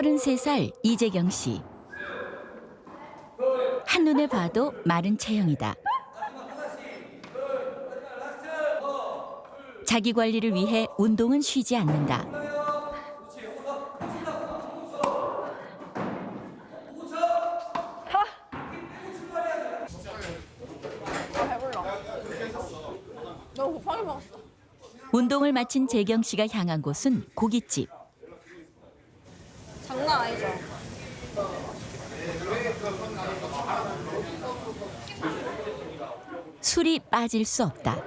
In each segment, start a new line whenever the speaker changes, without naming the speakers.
33살 이재경 씨. 한눈에 봐도 마른 체형이다. 자기 관리를 위해 운동은 쉬지 않는다.
너무 급하게 먹었어.
운동을 마친 재경 씨가 향한 곳은 고깃집.
장난 아니죠?
술이 빠질 수 없다.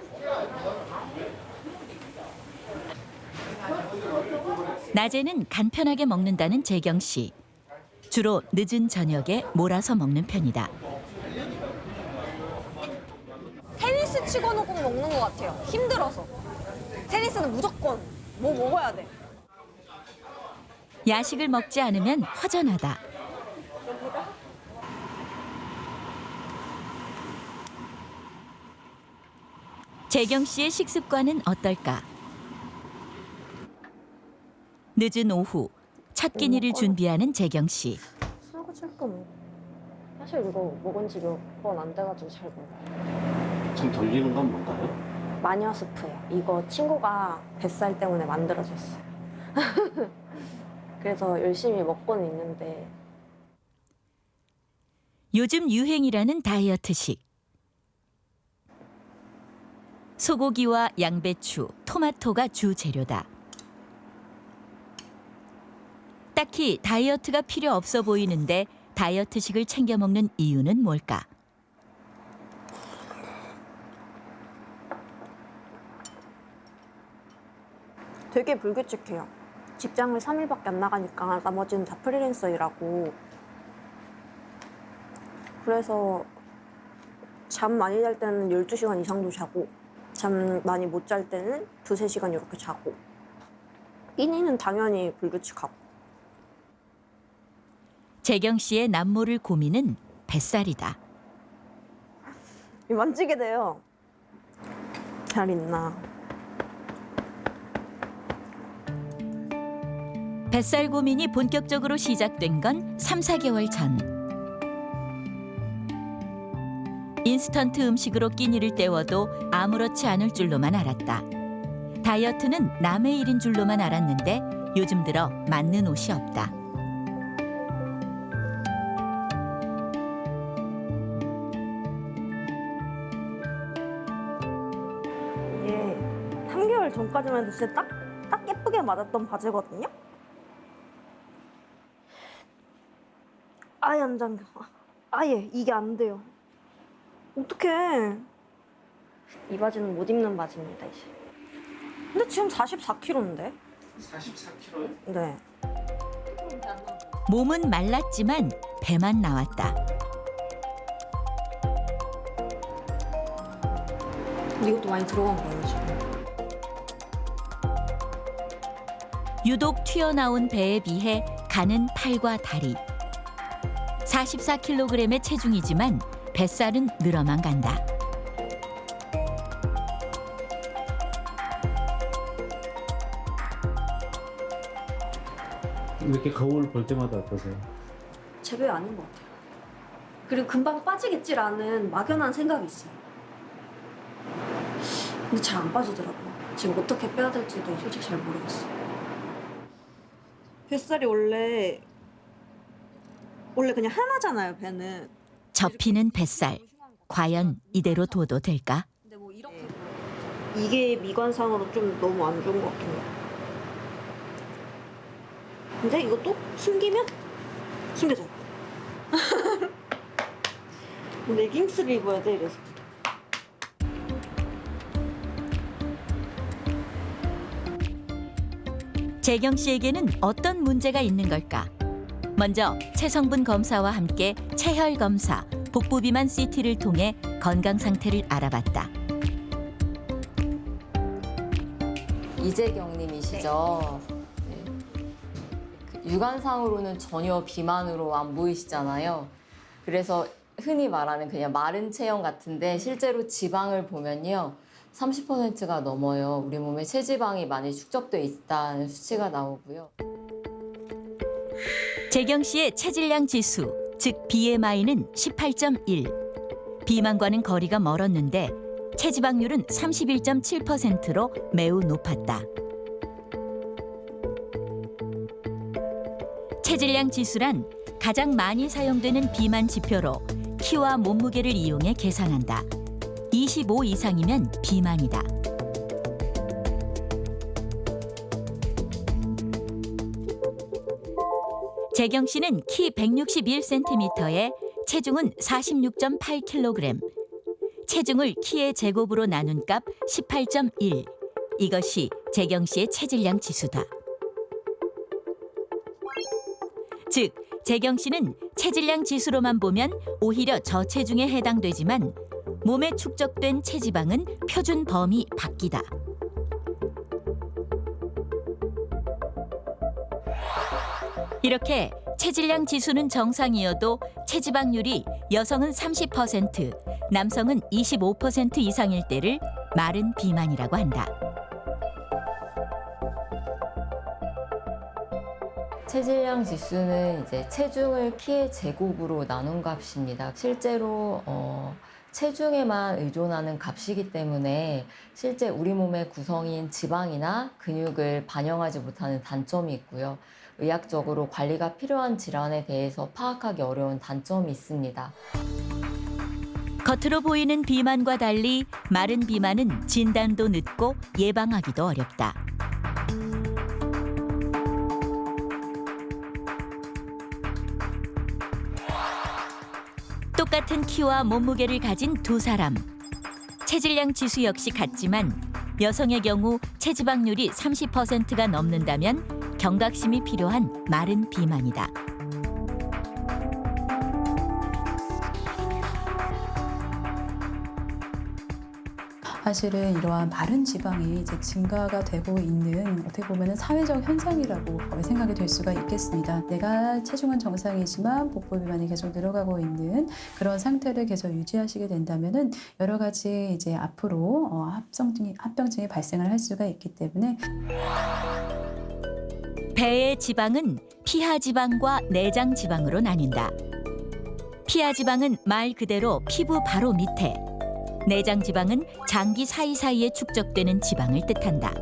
낮에는 간편하게 먹는다는 재경 씨. 주로 늦은 저녁에 몰아서 먹는 편이다.
테니스 치고는 꼭 먹는 것 같아요. 힘들어서. 테니스는 무조건 뭐 먹어야 돼.
야식을 먹지 않으면 허전하다. 재경 씨의 식습관은 어떨까? 늦은 오후 첫 끼니를 준비하는 재경 씨.
설거지할 거 뭐. 사실 이거 먹은 지 몇 번 안 돼가지고 잘 몰라요.
좀 돌리는 건 뭔가요?
마녀 스프예요. 이거 친구가 뱃살 때문에 만들어줬어요. 그래서 열심히 먹고는 있는데.
요즘 유행이라는 다이어트식. 소고기와 양배추, 토마토가 주 재료다. 딱히 다이어트가 필요 없어 보이는데 다이어트식을 챙겨 먹는 이유는 뭘까?
되게 불규칙해요. 직장을 3일밖에 안 나가니까 나머지는 다 프리랜서 일하고. 그래서 잠 많이 잘 때는 12시간 이상도 자고 잠 많이 못 잘 때는 2~3시간 이렇게 자고. 끼니는 당연히 불규칙하고.
재경 씨의 남모를 고민은 뱃살이다.
만지게 돼요. 잘 있나.
뱃살 고민이 본격적으로 시작된 건 3~4개월 전. 인스턴트 음식으로 끼니를 때워도 아무렇지 않을 줄로만 알았다. 다이어트는 남의 일인 줄로만 알았는데 요즘 들어 맞는 옷이 없다.
이게 3개월 전까지만 해도 진짜 딱 예쁘게 맞았던 바지거든요. 아예 안 잠겨. 아예 이게 안 돼요. 어떡해. 이 바지는 못 입는 바지입니다, 이제. 근데 지금 44kg인데?
44kg요?
네.
몸은 말랐지만 배만 나왔다.
근데 이것도 많이 들어간 거예요, 지금.
유독 튀어나온 배에 비해 가는 팔과 다리. 44kg의 체중이지만 뱃살은 늘어만 간다.
이렇게 거울 볼 때마다 어떠세요?
제 배 아닌 것 같아요. 그리고 금방 빠지겠지라는 막연한 생각이 있어요. 근데 잘 안 빠지더라고요. 지금 어떻게 빼야 될지도 솔직히 잘 모르겠어요. 뱃살이 원래 그냥 하나잖아요, 배는.
접히는 뱃살. 과연 이대로 둬도 될까?
근데 뭐 이렇게 이게 미관상으로 좀 너무 안 좋은 것 같긴 해요. 근데 이것도 숨기면 숨겨져요. 레깅스를 입어야 돼, 이래서.
재경 씨에게는 어떤 문제가 있는 걸까? 먼저 체성분 검사와 함께 체혈 검사, 복부 비만 CT를 통해 건강 상태를 알아봤다.
이재경님이시죠? 네. 그 육안상으로는 전혀 비만으로 안 보이시잖아요. 그래서 흔히 말하는 그냥 마른 체형 같은데 실제로 지방을 보면요. 30%가 넘어요. 우리 몸에 체지방이 많이 축적돼 있다는 수치가 나오고요.
재경 씨의 체질량 지수, 즉 BMI는 18.1. 비만과는 거리가 멀었는데 체지방률은 31.7%로 매우 높았다. 체질량 지수란 가장 많이 사용되는 비만 지표로 키와 몸무게를 이용해 계산한다. 25 이상이면 비만이다. 재경 씨는 키 161cm에 체중은 46.8kg. 체중을 키의 제곱으로 나눈 값 18.1. 이것이 재경 씨의 체질량 지수다. 즉, 재경 씨는 체질량 지수로만 보면 오히려 저체중에 해당되지만 몸에 축적된 체지방은 표준 범위 밖이다. 이렇게 체질량 지수는 정상이어도 체지방률이 여성은 30%, 남성은 25% 이상일 때를 마른 비만이라고 한다.
체질량 지수는 이제 체중을 키의 제곱으로 나눈 값입니다. 실제로 체중에만 의존하는 값이기 때문에 실제 우리 몸의 구성인 지방이나 근육을 반영하지 못하는 단점이 있고요. 의학적으로 관리가 필요한 질환에 대해서 파악하기 어려운 단점이 있습니다.
겉으로 보이는 비만과 달리 마른 비만은 진단도 늦고 예방하기도 어렵다. 똑같은 키와 몸무게를 가진 두 사람. 체질량 지수 역시 같지만 여성의 경우 체지방률이 30%가 넘는다면 경각심이 필요한 마른 비만이다.
사실은 이러한 마른 지방이 이제 증가가 되고 있는 어떻게 보면 사회적 현상이라고 생각이 될 수가 있겠습니다. 내가 체중은 정상이지만 복부 비만이 계속 늘어가고 있는 그런 상태를 계속 유지하시게 된다면은 여러 가지 이제 앞으로 합병증이 발생을 할 수가 있기 때문에
배의 지방은 피하 지방과 내장 지방으로 나뉜다. 피하 지방은 말 그대로 피부 바로 밑에, 내장 지방은 장기 사이사이에 축적되는 지방을 뜻한다.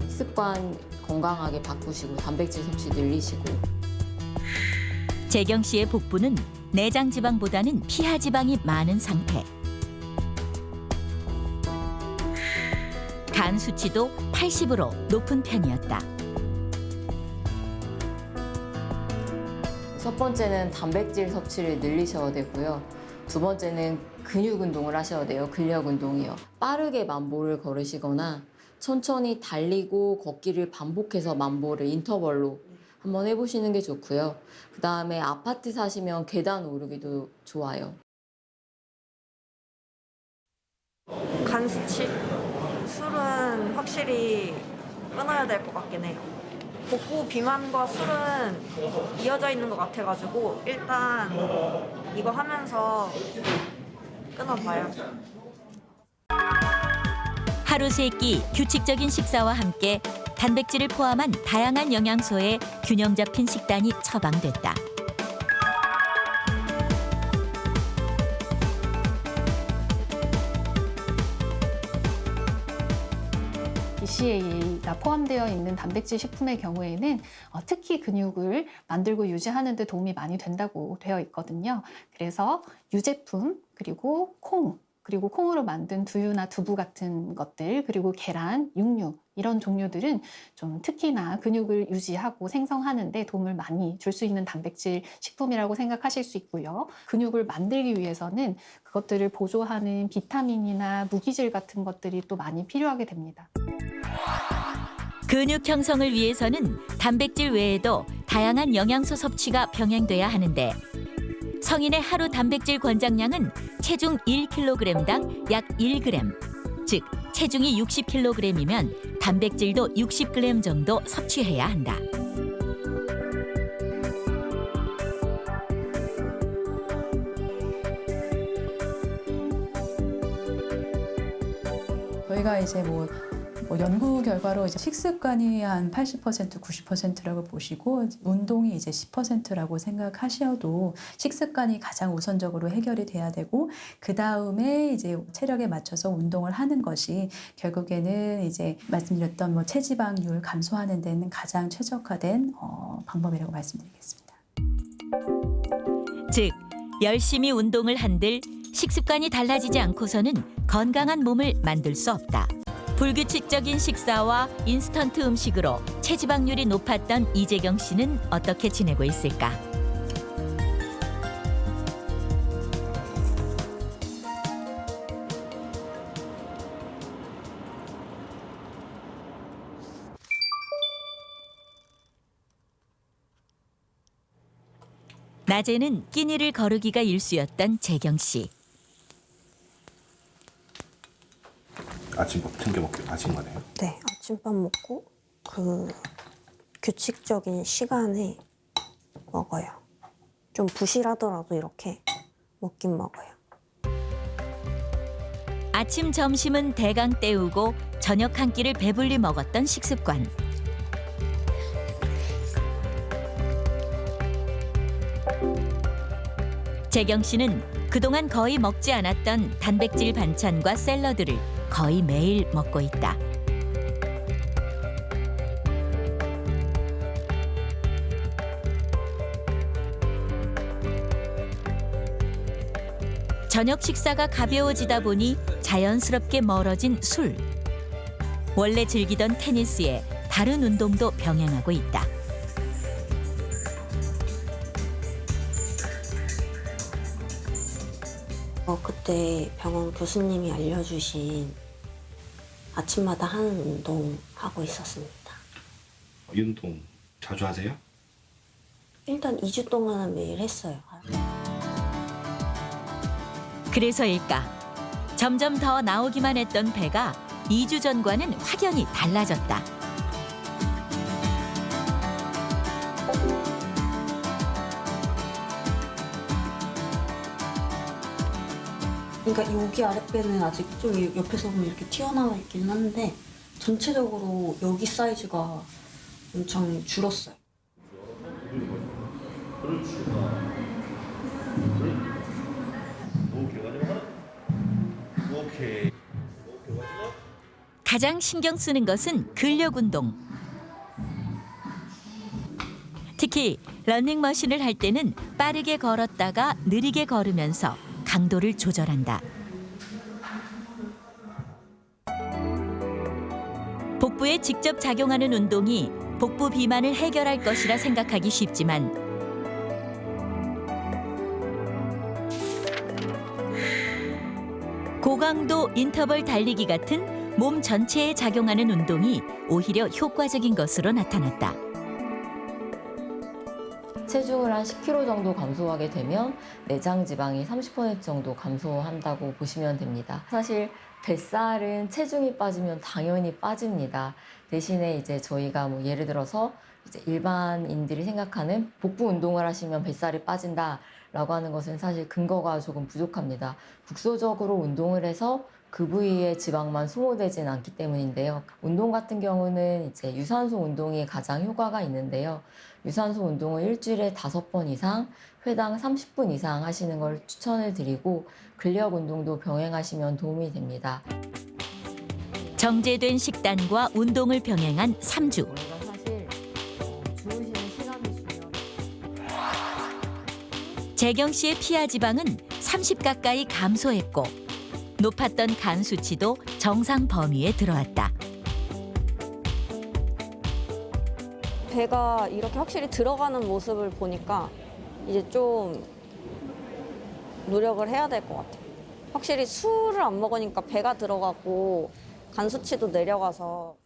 습관 건강하게 바꾸시고 단백질 섭취 늘리시고.
재경 씨의 복부는 내장 지방보다는 피하 지방이 많은 상태. 간 수치도 80으로 높은 편이었다.
첫 번째는 단백질 섭취를 늘리셔야 되고요. 두 번째는 근육 운동을 하셔야 돼요. 근력 운동이요. 빠르게 만보를 걸으시거나 천천히 달리고 걷기를 반복해서 만보를 인터벌로 한번 해보시는 게 좋고요. 그 다음에 아파트 사시면 계단 오르기도 좋아요.
간 수치? 술은 확실히 끊어야 될 것 같긴 해요. 복부 비만과 술은 이어져 있는 것 같아가지고 일단 이거 하면서 끊어봐요.
하루 세 끼 규칙적인 식사와 함께 단백질을 포함한 다양한 영양소의 균형 잡힌 식단이 처방됐다.
BCAA가 포함되어 있는 단백질 식품의 경우에는 특히 근육을 만들고 유지하는 데 도움이 많이 된다고 되어 있거든요. 그래서 유제품, 그리고 그리고 콩으로 만든 두유나 두부 같은 것들, 그리고 계란, 육류 이런 종류들은 좀 특히나 근육을 유지하고 생성하는 데 도움을 많이 줄 수 있는 단백질 식품이라고 생각하실 수 있고요. 근육을 만들기 위해서는 그것들을 보조하는 비타민이나 무기질 같은 것들이 또 많이 필요하게 됩니다.
근육 형성을 위해서는 단백질 외에도 다양한 영양소 섭취가 병행돼야 하는데 성인의 하루 단백질 권장량은 체중 1kg당 약 1g, 즉 체중이 60kg이면 단백질도 60g 정도 섭취해야 한다.
저희가 이제 연구 결과로 이제 식습관이 한 80%, 90%라고 보시고 운동이 이제 10%라고 생각하셔도 식습관이 가장 우선적으로 해결이 돼야 되고 그 다음에 이제 체력에 맞춰서 운동을 하는 것이 결국에는 이제 말씀드렸던 뭐 체지방률 감소하는 데는 가장 최적화된 방법이라고 말씀드리겠습니다.
즉, 열심히 운동을 한들 식습관이 달라지지 않고서는 건강한 몸을 만들 수 없다. 불규칙적인 식사와 인스턴트 음식으로 체지방률이 높았던 이재경 씨는 어떻게 지내고 있을까? 낮에는 끼니를 거르기가 일쑤였던 재경 씨.
아침밥 챙겨 먹기 아침 거네요.
네, 아침밥 먹고 그 규칙적인 시간에 먹어요. 좀 부실하더라도 이렇게 먹긴 먹어요.
아침, 점심은 대강 때우고 저녁 한 끼를 배불리 먹었던 식습관. 재경 씨는 그동안 거의 먹지 않았던 단백질 반찬과 샐러드를 거의 매일 먹고 있다. 저녁 식사가 가벼워지다 보니 자연스럽게 멀어진 술. 원래 즐기던 테니스에 다른 운동도 병행하고 있다.
그때 병원 교수님이 알려주신 아침마다 하는 운동 하고 있었습니다.
운동 자주 하세요?
일단 2주 동안은 매일 했어요.
그래서일까? 점점 더 나오기만 했던 배가 2주 전과는 확연히 달라졌다.
그러니까 여기 아랫배는 아직 좀 옆에서 보면 이렇게 튀어나와 있긴 한데 전체적으로 여기 사이즈가 엄청 줄었어요.
가장 신경 쓰는 것은 근력 운동. 특히 러닝머신을 할 때는 빠르게 걸었다가 느리게 걸으면서 강도를 조절한다. 복부에 직접 작용하는 운동이 복부 비만을 해결할 것이라 생각하기 쉽지만 고강도 인터벌 달리기 같은 몸 전체에 작용하는 운동이 오히려 효과적인 것으로 나타났다.
체중을 한 10kg 정도 감소하게 되면 내장 지방이 30% 정도 감소한다고 보시면 됩니다. 사실 뱃살은 체중이 빠지면 당연히 빠집니다. 대신에 이제 저희가 뭐 예를 들어서 이제 일반인들이 생각하는 복부 운동을 하시면 뱃살이 빠진다라고 하는 것은 사실 근거가 조금 부족합니다. 국소적으로 운동을 해서 그 부위의 지방만 소모되진 않기 때문인데요. 운동 같은 경우는 이제 유산소 운동이 가장 효과가 있는데요. 유산소 운동을 일주일에 5번 이상, 회당 30분 이상 하시는 걸 추천을 드리고 근력 운동도 병행하시면 도움이 됩니다.
정제된 식단과 운동을 병행한 3주.
저희가 사실 주무시는 시간이 중요해요.
재경 씨의 피하 지방은 30 가까이 감소했고 높았던 간 수치도 정상 범위에 들어왔다.
배가 이렇게 확실히 들어가는 모습을 보니까 이제 좀 노력을 해야 될 것 같아요. 확실히 술을 안 먹으니까 배가 들어가고 간 수치도 내려가서